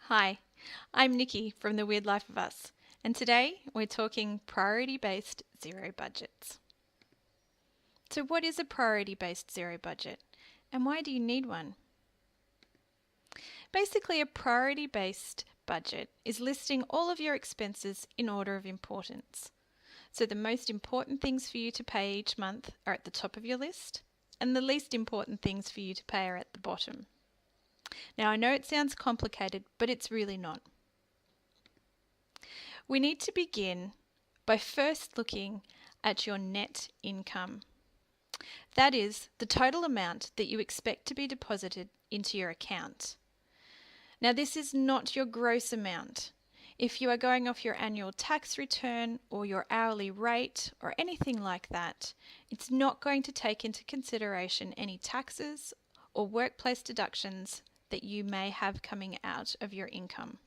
Hi, I'm Nikki from The Weird Life of Us, and today we're talking priority-based zero budgets. So what is a priority-based zero budget, and why do you need one? Basically, a priority-based budget is listing all of your expenses in order of importance. So the most important things for you to pay each month are at the top of your list, and the least important things for you to pay are at the bottom. Now, I know it sounds complicated, but it's really not. We need to begin by first looking at your net income. That is the total amount that you expect to be deposited into your account. Now, this is not your gross amount. If you are going off your annual tax return or your hourly rate or anything like that, it's not going to take into consideration any taxes or workplace deductions that you may have coming out of your income.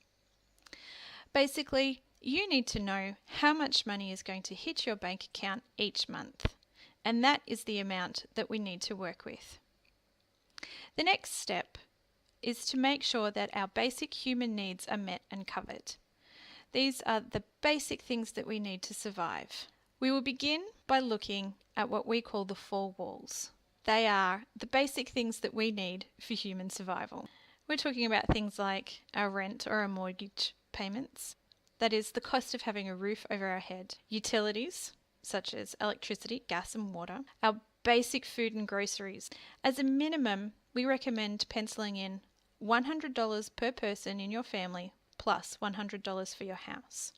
Basically, you need to know how much money is going to hit your bank account each month, and that is the amount that we need to work with. The next step is to make sure that our basic human needs are met and covered. These are the basic things that we need to survive. We will begin by looking at what we call the four walls. They are the basic things that we need for human survival. We're talking about things like our rent or our mortgage payments. That is the cost of having a roof over our head. Utilities, such as electricity, gas and water. Our basic food and groceries. As a minimum, we recommend penciling in $100 per person in your family plus $100 for your house.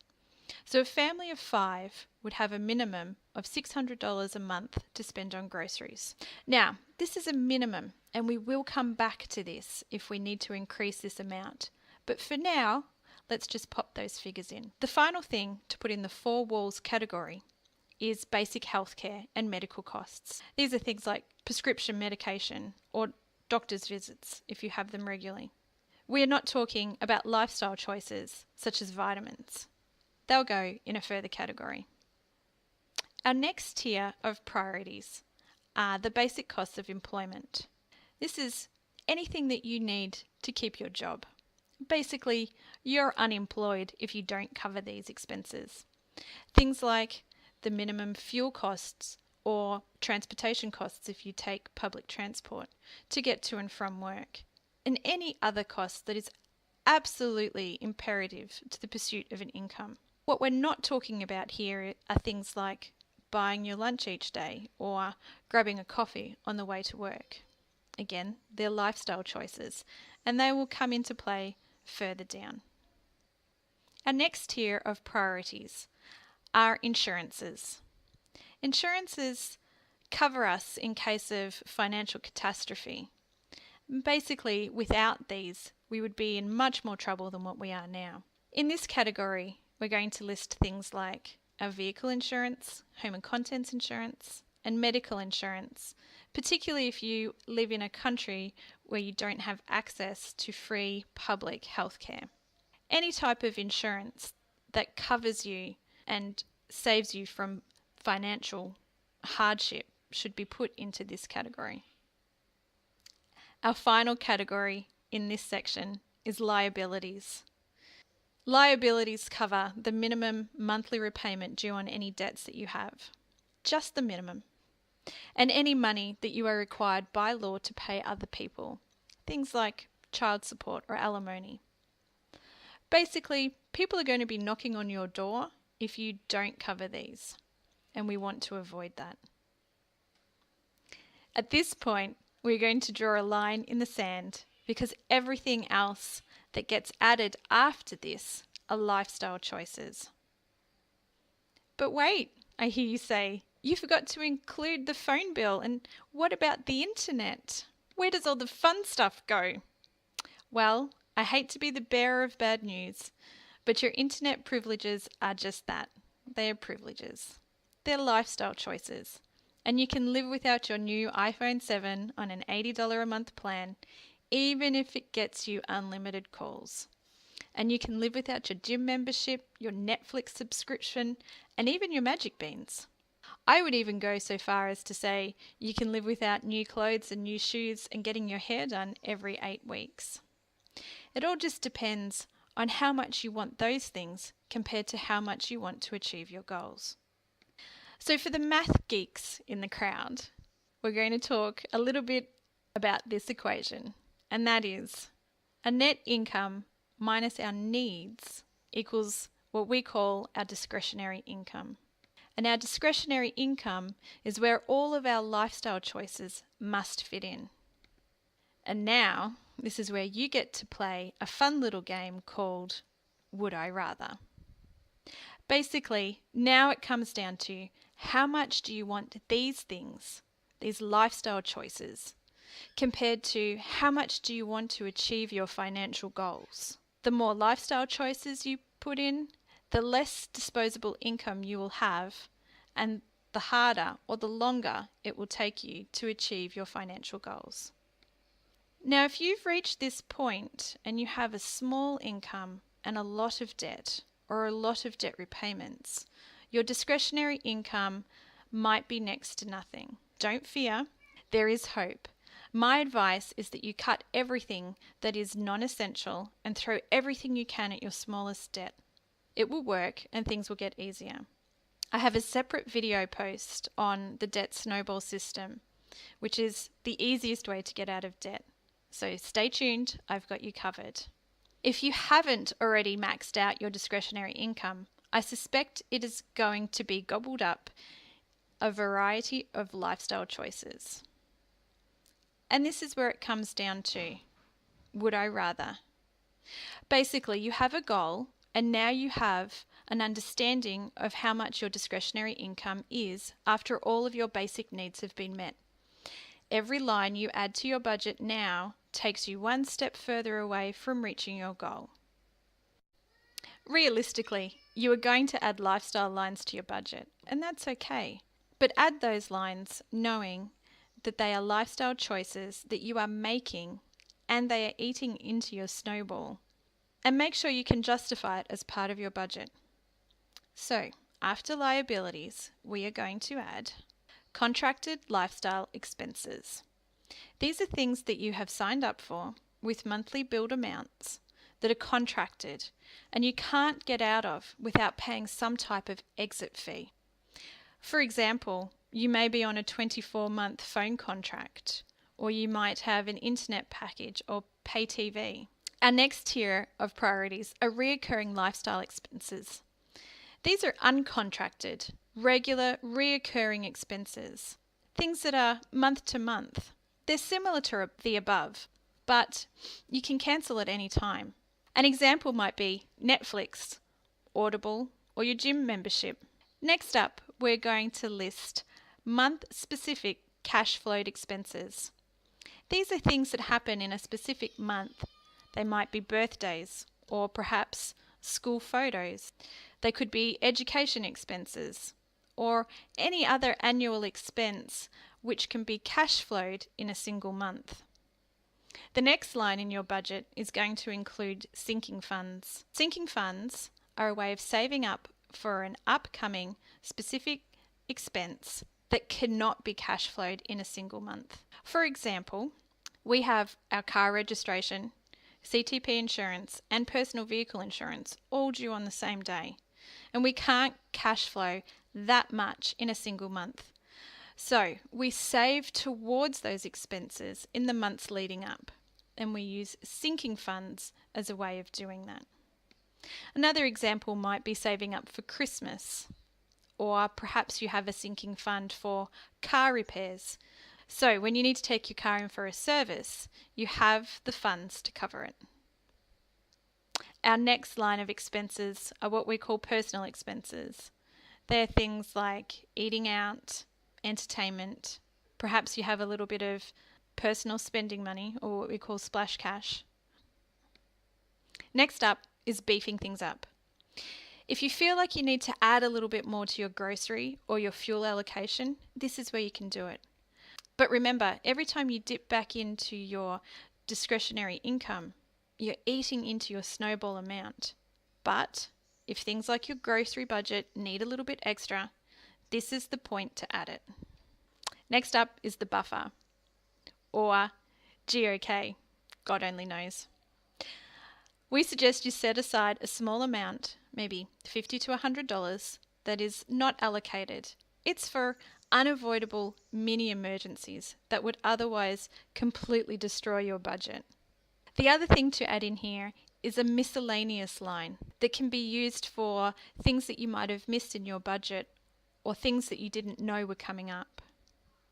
So a family of 5 would have a minimum of $600 a month to spend on groceries. Now, this is a minimum, and we will come back to this if we need to increase this amount. But for now, let's just pop those figures in. The final thing to put in the four walls category is basic healthcare and medical costs. These are things like prescription medication or doctor's visits if you have them regularly. We are not talking about lifestyle choices such as vitamins. They'll go in a further category. Our next tier of priorities are the basic costs of employment. This is anything that you need to keep your job. Basically, you're unemployed if you don't cover these expenses. Things like the minimum fuel costs or transportation costs if you take public transport to get to and from work, and any other cost that is absolutely imperative to the pursuit of an income. What we're not talking about here are things like buying your lunch each day or grabbing a coffee on the way to work. Again, they're lifestyle choices, and they will come into play further down. Our next tier of priorities are insurances. Insurances cover us in case of financial catastrophe. Basically, without these, we would be in much more trouble than what we are now. In this category, we're going to list things like our vehicle insurance, home and contents insurance, and medical insurance, particularly if you live in a country where you don't have access to free public healthcare. Any type of insurance that covers you and saves you from financial hardship should be put into this category. Our final category in this section is liabilities. Liabilities cover the minimum monthly repayment due on any debts that you have, just the minimum, and any money that you are required by law to pay other people, things like child support or alimony. Basically, people are going to be knocking on your door if you don't cover these, and we want to avoid that. At this point, we're going to draw a line in the sand because everything else that gets added after this are lifestyle choices. But wait, I hear you say, you forgot to include the phone bill, and what about the internet? Where does all the fun stuff go? Well, I hate to be the bearer of bad news, but your internet privileges are just that. They are privileges. They're lifestyle choices. And you can live without your new iPhone 7 on an $80 a month plan, even if it gets you unlimited calls. And you can live without your gym membership, your Netflix subscription, and even your Magic Beans. I would even go so far as to say you can live without new clothes and new shoes and getting your hair done every 8 weeks. It all just depends on how much you want those things compared to how much you want to achieve your goals. So for the math geeks in the crowd, we're going to talk a little bit about this equation, and that is a net income minus our needs equals what we call our discretionary income. And our discretionary income is where all of our lifestyle choices must fit in. And now, this is where you get to play a fun little game called Would I Rather? Basically, now it comes down to how much do you want these things, these lifestyle choices, compared to how much do you want to achieve your financial goals. The more lifestyle choices you put in, the less disposable income you will have, and the harder or the longer it will take you to achieve your financial goals. Now, if you've reached this point and you have a small income and a lot of debt or a lot of debt repayments, your discretionary income might be next to nothing. Don't fear, there is hope. My advice is that you cut everything that is non-essential and throw everything you can at your smallest debt. It will work and things will get easier. I have a separate video post on the debt snowball system, which is the easiest way to get out of debt. So stay tuned, I've got you covered. If you haven't already maxed out your discretionary income, I suspect it is going to be gobbled up a variety of lifestyle choices. And this is where it comes down to, would I rather? Basically, you have a goal and now you have an understanding of how much your discretionary income is after all of your basic needs have been met. Every line you add to your budget now takes you one step further away from reaching your goal. Realistically, you are going to add lifestyle lines to your budget, and that's okay. But add those lines knowing that they are lifestyle choices that you are making and they are eating into your snowball. And make sure you can justify it as part of your budget. So, after liabilities, we are going to add contracted lifestyle expenses. These are things that you have signed up for with monthly billed amounts that are contracted and you can't get out of without paying some type of exit fee. For example, you may be on a 24-month phone contract, or you might have an internet package or pay TV. Our next tier of priorities are reoccurring lifestyle expenses. These are uncontracted, regular, reoccurring expenses, things that are month to month. They're similar to the above, but you can cancel at any time. An example might be Netflix, Audible, or your gym membership. Next up, we're going to list month-specific cash flowed expenses. These are things that happen in a specific month. They might be birthdays or perhaps school photos. They could be education expenses or any other annual expense which can be cash flowed in a single month. The next line in your budget is going to include sinking funds. Sinking funds are a way of saving up for an upcoming specific expense that cannot be cash flowed in a single month. For example, we have our car registration, CTP insurance and personal vehicle insurance all due on the same day, and we can't cash flow that much in a single month. So we save towards those expenses in the months leading up, and we use sinking funds as a way of doing that. Another example might be saving up for Christmas, or perhaps you have a sinking fund for car repairs. So when you need to take your car in for a service, you have the funds to cover it. Our next line of expenses are what we call personal expenses. They're things like eating out, entertainment. Perhaps you have a little bit of personal spending money, or what we call splash cash. Next up is beefing things up. If you feel like you need to add a little bit more to your grocery or your fuel allocation, this is where you can do it. But remember, every time you dip back into your discretionary income, you're eating into your snowball amount. But if things like your grocery budget need a little bit extra, this is the point to add it. Next up is the buffer, or GOK, God only knows. We suggest you set aside a small amount, maybe $50 to $100, that is not allocated. It's for unavoidable mini emergencies that would otherwise completely destroy your budget. The other thing to add in here is a miscellaneous line that can be used for things that you might have missed in your budget or things that you didn't know were coming up.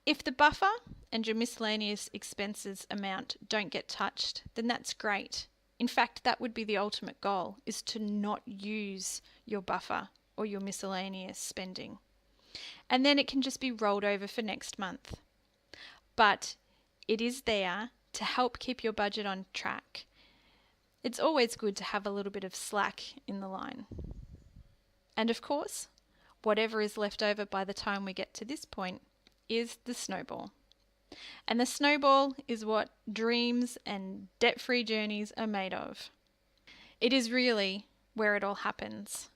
If the buffer and your miscellaneous expenses amount don't get touched, then that's great. In fact, that would be the ultimate goal, is to not use your buffer or your miscellaneous spending. And then it can just be rolled over for next month. But it is there to help keep your budget on track. It's always good to have a little bit of slack in the line. And of course, whatever is left over by the time we get to this point is the snowball. And the snowball is what dreams and debt-free journeys are made of. It is really where it all happens.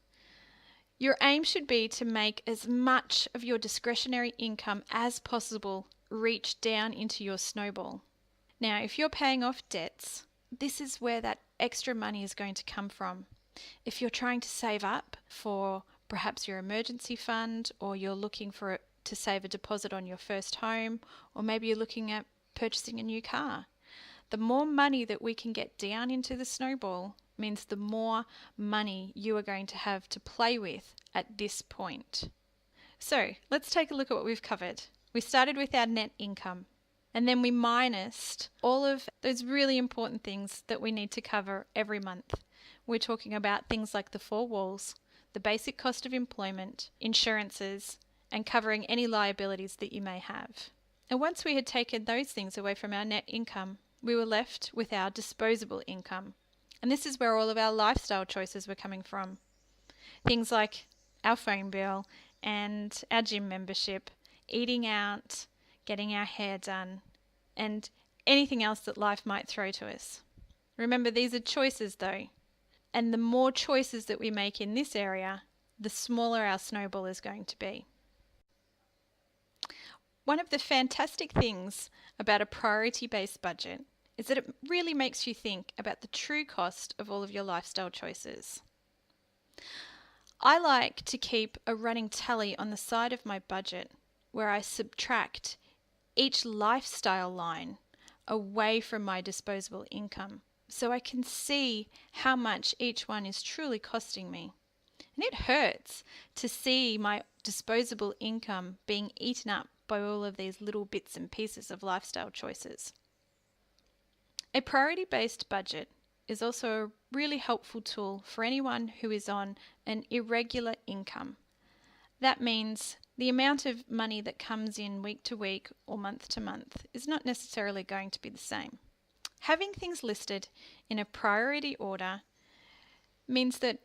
Your aim should be to make as much of your discretionary income as possible reach down into your snowball. Now, if you're paying off debts, this is where that extra money is going to come from. If you're trying to save up for perhaps your emergency fund, or you're looking to save a deposit on your first home, or maybe you're looking at purchasing a new car, the more money that we can get down into the snowball means the more money you are going to have to play with at this point. So let's take a look at what we've covered. We started with our net income, and then we minused all of those really important things that we need to cover every month. We're talking about things like the 4 walls, the basic cost of employment, insurances, and covering any liabilities that you may have. And once we had taken those things away from our net income, we were left with our disposable income. And this is where all of our lifestyle choices were coming from. Things like our phone bill and our gym membership, eating out, getting our hair done, and anything else that life might throw to us. Remember, these are choices though. And the more choices that we make in this area, the smaller our snowball is going to be. One of the fantastic things about a priority-based budget is that it really makes you think about the true cost of all of your lifestyle choices. I like to keep a running tally on the side of my budget where I subtract each lifestyle line away from my disposable income, so I can see how much each one is truly costing me. And it hurts to see my disposable income being eaten up by all of these little bits and pieces of lifestyle choices. A priority-based budget is also a really helpful tool for anyone who is on an irregular income. That means the amount of money that comes in week to week or month to month is not necessarily going to be the same. Having things listed in a priority order means that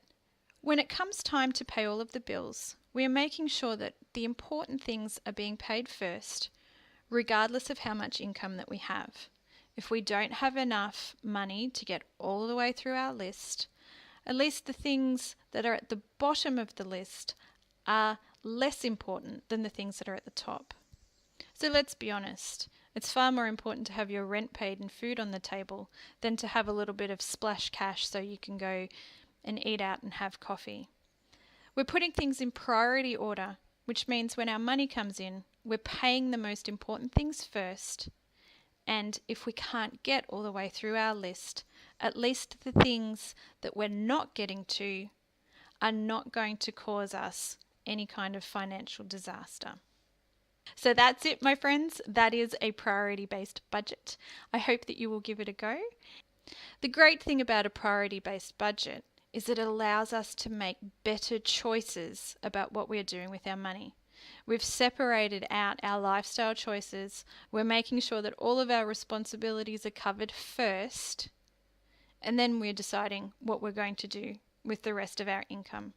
when it comes time to pay all of the bills, we are making sure that the important things are being paid first, regardless of how much income that we have. If we don't have enough money to get all the way through our list, at least the things that are at the bottom of the list are less important than the things that are at the top. So let's be honest, it's far more important to have your rent paid and food on the table than to have a little bit of splash cash so you can go and eat out and have coffee. We're putting things in priority order, which means when our money comes in, we're paying the most important things first. And if we can't get all the way through our list, at least the things that we're not getting to are not going to cause us any kind of financial disaster. So that's it, my friends. That is a priority-based budget. I hope that you will give it a go. The great thing about a priority-based budget is that it allows us to make better choices about what we're doing with our money. We've separated out our lifestyle choices. We're making sure that all of our responsibilities are covered first, and then we're deciding what we're going to do with the rest of our income.